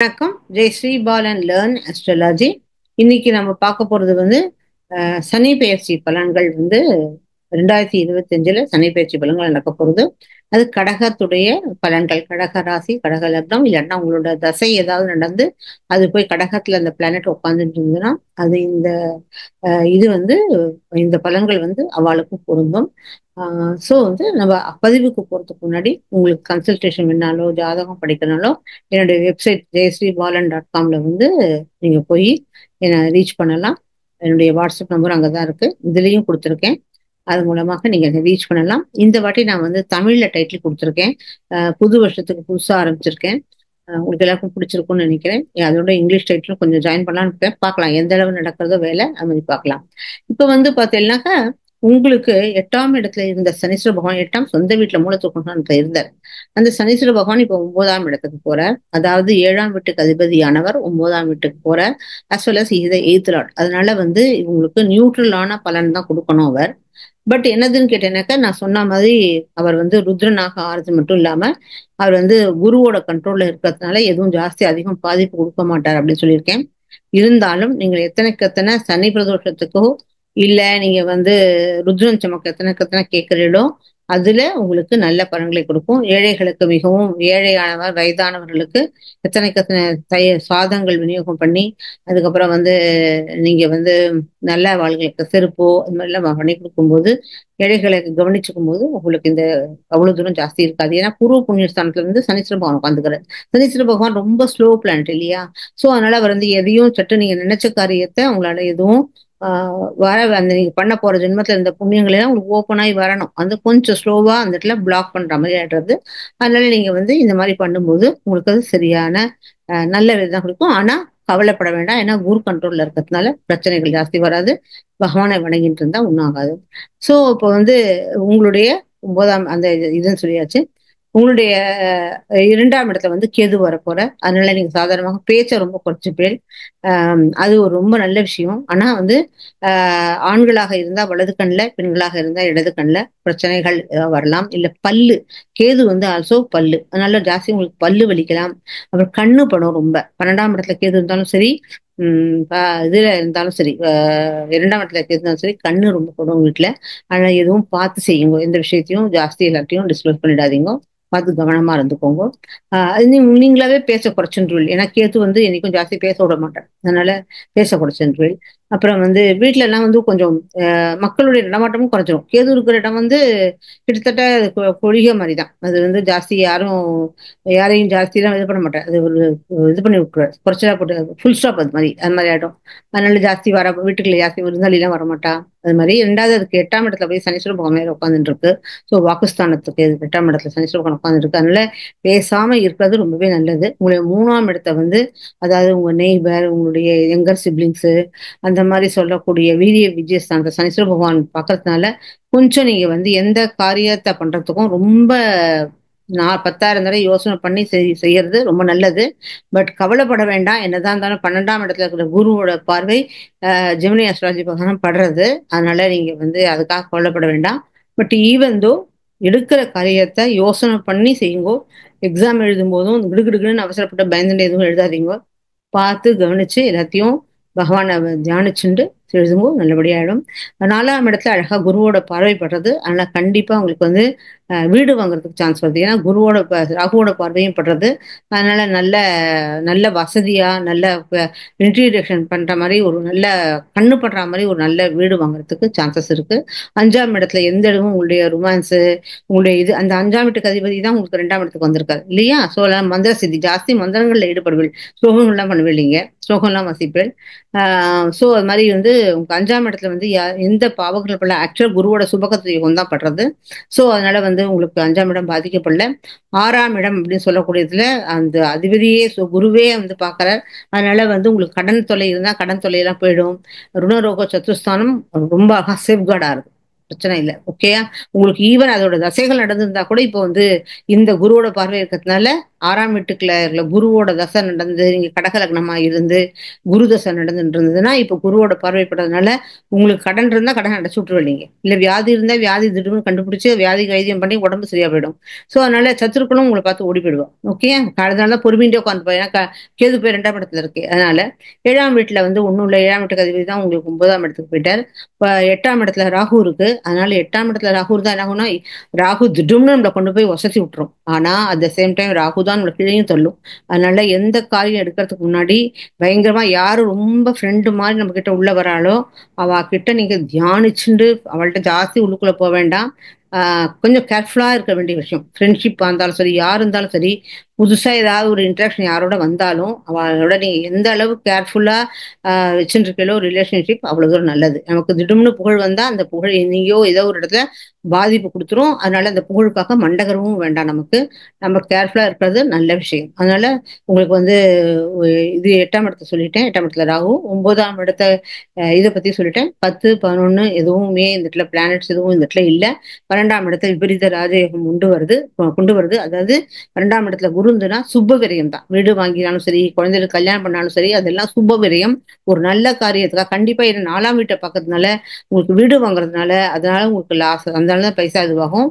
வணக்கம். Jayashree ball and learn astrology. இன்னைக்கு நம்ம பார்க்க போறது வந்து சனி பெயர்ச்சி பலன்கள் வந்து 2025 சனி பெயர்ச்சி பலன்கள் நடக்க போகுது. அது கடகத்துடைய பலன்கள், கடக ராசி, கடக லக்னம், இல்லைன்னா உங்களோட தசை ஏதாவது நடந்து அது போய் கடகத்துல அந்த பிளானட் உட்காந்துட்டு இருந்ததுன்னா அது இது வந்து இந்த பலன்கள் வந்து அவளுக்கும் பொருந்தும். ஸோ வந்து நம்ம பதிவுக்கு போறதுக்கு முன்னாடி உங்களுக்கு கன்சல்டேஷன் வேணாலோ ஜாதகம் படிக்கனாலோ என்னுடைய வெப்சைட் jayasreebalan.comல வந்து நீங்க போய் என்னை ரீச் பண்ணலாம். என்னுடைய வாட்ஸ்அப் நம்பர் அங்கதான் இருக்கு, இதுலயும் கொடுத்துருக்கேன். அது மூலமாக நீங்க என்னை ரீச் பண்ணலாம். இந்த வாட்டி நான் வந்து தமிழ்ல டைட்டில் கொடுத்துருக்கேன். புது வருஷத்துக்கு புதுசா ஆரம்பிச்சிருக்கேன். உங்களுக்கு எல்லாருக்கும் பிடிச்சிருக்கும்னு நினைக்கிறேன். அதோட இங்கிலீஷ் டைட்டிலும் கொஞ்சம் ஜாயின் பண்ணலாம்னு இருக்கேன். பார்க்கலாம் எந்த அளவு நடக்கிறதோ வேலை, அது மாதிரி பார்க்கலாம். இப்போ வந்து பார்த்தீங்கன்னாக்கா உங்களுக்கு 8ஆம் இடத்துல இருந்த சனீஸ்வர பகவான், 8ஆம் சொந்த வீட்டுல மூலத்துவத்துல இருந்தார். அந்த சனீஸ்வர பகவான் இப்ப 9ஆம் இடத்துக்கு போறார். அதாவது 7ஆம் வீட்டுக்கு அதிபதியானவர் 9ஆம் வீட்டுக்கு போறார். As well as is eighth lord. அதனால வந்து இவங்களுக்கு நியூட்ரலான பலன் தான் கொடுக்கணும் அவர். பட் என்னதுன்னு கேட்டேனாக்கா, நான் சொன்ன மாதிரி அவர் வந்து ருத்ரனாக ஆறது மட்டும் இல்லாம அவர் வந்து குருவோட கண்ட்ரோல்ல இருக்கிறதுனால எதுவும் ஜாஸ்தி அதிகம் பாதிப்பு கொடுக்க மாட்டார் அப்படின்னு சொல்லியிருக்கேன். இருந்தாலும் நீங்கள் எத்தனைக்கு எத்தனை சனி பிரதோஷத்துக்கோ இல்ல நீங்க வந்து ருத்ரன் சமக்கு எத்தனைக்கு எத்தனை கேட்கிறீங்களோ அதுல உங்களுக்கு நல்ல பலன்களை கொடுக்கும். ஏழைகளுக்கு, மிகவும் ஏழையானவர் வயதானவர்களுக்கு எத்தனைக்கு எத்தனை சாதங்கள் விநியோகம் பண்ணி அதுக்கப்புறம் வந்து நீங்க வந்து நல்ல வாழ்களுக்கு செருப்போ அது மாதிரிலாம் பண்ணி கொடுக்கும்போது ஏழைகளை கவனிச்சுக்கும் போது உங்களுக்கு இந்த அவ்வளவு தூரம் ஜாஸ்தி இருக்காது. ஏன்னா பூர்வ புண்ணிய ஸ்தானத்துல வந்து சனீஸ்வர பகவான் உட்காந்துக்கிறார். சனீஸ்வர பகவான் ரொம்ப ஸ்லோ பிளானட் இல்லையா? சோ அதனால அவர் வந்து எதையும் சட்டு நீங்க நினைச்ச காரியத்தை உங்களால எதுவும் வர அந்த நீங்க பண்ண போற ஜென்மத்துல இருந்த புண்ணியங்கள் எல்லாம் உங்களுக்கு ஓப்பன் ஆகி வரணும். அது கொஞ்சம் ஸ்லோவா அந்த இடத்துல பிளாக் பண்ற மாதிரி ஆயிடுறது. அதனால நீங்க வந்து இந்த மாதிரி பண்ணும்போது உங்களுக்கு அது சரியான நல்ல விதம் கொடுக்கும். ஆனா கவலைப்பட வேண்டாம். ஏன்னா குரு கண்ட்ரோல்ல இருக்கிறதுனால பிரச்சனைகள் ஜாஸ்தி வராது. பகவானை வணங்கிட்டு இருந்தா ஒன்றும் ஆகாது. ஸோ இப்போ வந்து உங்களுடைய 9ஆம் அந்த இதுன்னு சொல்லியாச்சு. உங்களுடைய 2ஆம் இடத்துல வந்து கேது வரப்போற. அதனால நீங்க சாதாரணமாக பேச்சை ரொம்ப குறைச்சிப்பேன். அது ஒரு ரொம்ப நல்ல விஷயம். ஆனா வந்து ஆண்களாக இருந்தா வலது கண்ணில், பெண்களாக இருந்தா இடது கண்ணில் பிரச்சனைகள் வரலாம். இல்ல பல்லு, கேது வந்து ஆல்சோ பல்லு, அதனால ஜாஸ்தி உங்களுக்கு பல்லு வலிக்கலாம். அப்புறம் கண்ணு படம் ரொம்ப 12ஆம் இடத்துல கேது இருந்தாலும் சரி, இதுல இருந்தாலும் சரி, 2ஆம் இடத்துல கேது இருந்தாலும் சரி, கண்ணு ரொம்ப படம் வீட்டுல. அதனால எதுவும் பார்த்து செய்யுங்க. எந்த விஷயத்தையும் ஜாஸ்தி எல்லாத்தையும் டிஸ்க்ளோஸ் பண்ணிடாதீங்க. பார்த்து கவனமா இருந்துக்கோங்க. நீங்களாவே பேச குறைச்சுருவீள். ஏன்னா கேத்து வந்து என்னைக்கும் ஜாஸ்தி பேச விட மாட்டேன். அதனால பேச குறைச்சுருவீள். அப்புறம் வந்து வீட்டுல எல்லாம் வந்து கொஞ்சம் மக்களுடைய நடமாட்டமும் குறைச்சிரும். கேது இருக்கிற இடம் வந்து கிட்டத்தட்ட கொழிக மாதிரி தான். அது வந்து ஜாஸ்தி யாரையும் ஜாஸ்தி எல்லாம் இது பண்ண மாட்டேன். அது ஒரு இது பண்ணி விட்டுருவார், குறைச்சலா போட்டு ஃபுல் ஸ்டாப் அது மாதிரி ஆயிடும். அதனால ஜாஸ்தி வீட்டுக்குள்ள ஜாஸ்தி விருந்தாளி எல்லாம் வரமாட்டா. அது மாதிரி 2வது அதுக்கு 8ஆம் இடத்துல போய் சனீஸ்வர பகவான் உட்காந்துட்டு இருக்கு. ஸோ வாக்குஸ்தானத்துக்கு 8ஆம் இடத்துல சனீஸ்வர பகவான் உட்காந்துட்டு இருக்கு. அதனால பேசாம இருக்கிறது ரொம்பவே நல்லது. உங்களுடைய 3ஆம் இடத்தை வந்து, அதாவது உங்க நெய்பர், உங்களுடைய யங்கர் சிப்ளிங்ஸ், அந்த மாதிரி சொல்லக்கூடிய வீரிய விஜயஸ்தானத்தை சனீஸ்வர பகவான் பார்க்கறதுனால கொஞ்சம் நீங்க வந்து எந்த காரியத்தை பண்றதுக்கும் ரொம்ப 10,000 தடவை யோசனை பண்ணி செய்யறது ரொம்ப நல்லது. பட் கவலைப்பட வேண்டாம். என்னதான் இருந்தாலும் 12ஆம் இடத்துல இருக்கிற குருவோட பார்வை ஜெமினி அஸ்ட்ராலஜி பகவான் படுறது. அதனால நீங்க வந்து அதுக்காக கவலைப்பட வேண்டாம். பட் ஈவன் தோ எடுக்கிற காரியத்தை யோசனை பண்ணி செய்யுங்கோ. எக்ஸாம் எழுதும் போதும் கிடுகிடுன்னு அவசரப்பட்டு பயந்துட்டு எதுவும் எழுதாதீங்க. பார்த்து கவனிச்சு எல்லாத்தையும் பகவானை தியானிச்சுண்டு எழுதும்போது நல்லபடியாயிடும். 4ஆம் இடத்துல அழகா குருவோட பார்வைப்படுறது. அதனால கண்டிப்பா உங்களுக்கு வந்து வீடு வாங்குறதுக்கு சான்ஸ் வருது. ஏன்னா குருவோட ராகுவோட பார்வையும் படுறது. அதனால நல்ல நல்ல வசதியா நல்ல இன்டீரியேஷன் பண்ற மாதிரி ஒரு நல்ல கண்ணு படுற மாதிரி ஒரு நல்ல வீடு வாங்குறதுக்கு சான்சஸ் இருக்கு. 5ஆம் இடத்துல எந்த இடமும் உங்களுடைய ரொமான்ஸ், உங்களுடைய இது அந்த 5ஆம் வீட்டுக்கு அதிபதி தான் உங்களுக்கு 2ஆம் இடத்துக்கு வந்திருக்காரு இல்லையா? ஸோ மந்திர சித்தி ஜாஸ்தி மந்திரங்கள்ல ஈடுபடுவீள். ஸ்லோகங்கள்லாம் பண்ணுவீங்க, ஸ்லோகம்லாம் வாசிப்பேன். ஸோ அது மாதிரி வந்து உங்க 5ஆம் இடத்துல வந்து எந்த பாவங்கள் படல. ஆக்சுவலா குருவோட சுபகத்து யோகம் தான் படுறது. ஸோ அதனால வந்து உங்களுக்கு 5ஆம் இடம் பாதிக்கப்படல. 6ஆம் இடம் அப்படின்னு சொல்லக்கூடியதுல அந்த அதிபதியே குருவே வந்து பாக்குறார். அதனால வந்து உங்களுக்கு கடன் தொல்லை இருந்தா கடன் தொல்லையெல்லாம் போயிடும். ருணரோக சத்துஸ்தானம் ரொம்ப சேஃப்கார்டா இருக்கு, பிரச்சனை இல்லை. ஓகேயா? உங்களுக்கு ஈவன் அதோட தசைகள் நடந்திருந்தா கூட இப்போ வந்து இந்த குருவோட பார்வை இருக்கிறதுனால 6ஆம் வீட்டுக்குள்ள குருவோட தசை நடந்து நீங்க கடக லக்னமா இருந்து குரு தசை நடந்துட்டு இருந்ததுன்னா இப்ப குருவோட பார்வைப்படுறதுனால உங்களுக்கு கடன் இருந்தா கடன் அடைச்சு விட்டுருவீங்க. இல்ல வியாதி இருந்தா வியாதி திடீர்னு கண்டுபிடிச்சு வியாதி வைத்தியம் பண்ணி உடம்பு சரியா போயிடும். சோ அதனால சத்துருக்களும் உங்களை பார்த்து ஓடி போயிடுவோம். ஓகே, அதனால பொறுமையிட்டே உட்காந்து போய் ஏன்னா கேது போய் 2ஆம் இடத்துல இருக்கு. அதனால 7ஆம் வீட்டுல வந்து ஒண்ணும் இல்ல, 7ஆம் வீட்டுக்கு அதிபதி தான் உங்களுக்கு 9ஆம் இடத்துக்கு போயிட்டார். இப்ப 8ஆம் இடத்துல ராகு இருக்கு. அதனால 8ஆம் இடத்துல ராகு இருந்தா என்ன ஆகும்னா ராகு திடும்னு நம்மளை கொண்டு போய் வசதி விட்டுரும். ஆனா at the same time Rahu தான் நம்மளை கீழையும் தள்ளும். அதனால எந்த காரியம் எடுக்கிறதுக்கு முன்னாடி பயங்கரமா யாரு ரொம்ப ஃப்ரெண்டு மாதிரி நம்ம கிட்ட உள்ள வராளோ அவ கிட்ட நீங்க தியானிச்சுண்டு அவள்கிட்ட ஜாஸ்தி உள்ளுக்குள்ள போக வேண்டாம். கொஞ்சம் கேர்ஃபுல்லா இருக்க வேண்டிய விஷயம். ஃப்ரெண்ட்ஷிப்பா இருந்தாலும் சரி, யார் இருந்தாலும் சரி, புதுசா ஏதாவது ஒரு இன்ட்ராக்ஷன் யாரோட வந்தாலும் அவளோட நீங்க எந்த அளவு கேர்ஃபுல்லா வச்சுருக்கீங்களோ ரிலேஷன்ஷிப் அவ்வளவு தூரம் நல்லது. நமக்கு திடும்னு புகழ் வந்தா அந்த புகழ் எங்கேயோ ஏதோ ஒரு இடத்துல பாதிப்பு கொடுத்துரும். அதனால அந்த புகழுக்காக மண்டகரவும் வேண்டாம். நமக்கு நம்ம கேர்ஃபுல்லா இருக்கிறது நல்ல விஷயம். அதனால உங்களுக்கு வந்து இது 8ஆம் இடத்தை சொல்லிட்டேன். 8ஆம் இடத்துல ராகு, 9ஆம் இடத்த இதை பத்தி சொல்லிட்டேன். 10, 11 எதுவுமே இந்த இடத்துல பிளானட்ஸ் எதுவும் இந்த இடத்துல இல்ல. 12ஆம் இடத்தை விபரீத ராஜயோகம் கொண்டு வருது. அதாவது 12ஆம் இடத்துல குரு இருந்துன்னா சுப விரயம் தான். வீடு வாங்கினாலும் சரி, குழந்தைகளுக்கு கல்யாணம் பண்ணாலும் சரி, அதெல்லாம் சுப விரயம். ஒரு நல்ல காரியத்துக்காக கண்டிப்பா 4ஆம் வீட்டை பார்க்கறதுனால உங்களுக்கு வீடு வாங்குறதுனால அதனால உங்களுக்கு லாஸ், அதனாலதான் பைசா இதுவாகும்.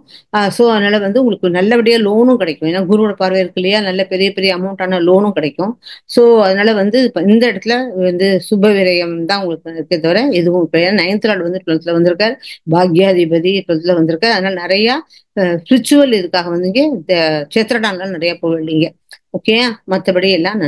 சோ அதனால வந்து உங்களுக்கு நல்லபடியா லோனும் கிடைக்கும். ஏன்னா குருவோட பார்வை இருக்கு இல்லையா, நல்ல பெரிய பெரிய அமௌண்டான லோனும் கிடைக்கும். சோ அதனால வந்து இப்ப இந்த இடத்துல வந்து சுப விரயம் தான் உங்களுக்கு இருக்கே தவிர எதுவும் இப்ப 9th லார்ட் வந்து 12th வந்திருக்காரு, பாக்யாதிபதி 12th வந்திருக்காரு. அதனால நிறைய ஸ்பிரிச்சுவல் இதுக்காக வந்து இங்க சேத்திரடான்லாம் நிறைய போவீங்க. ஓகே, மற்றபடி எல்லாம்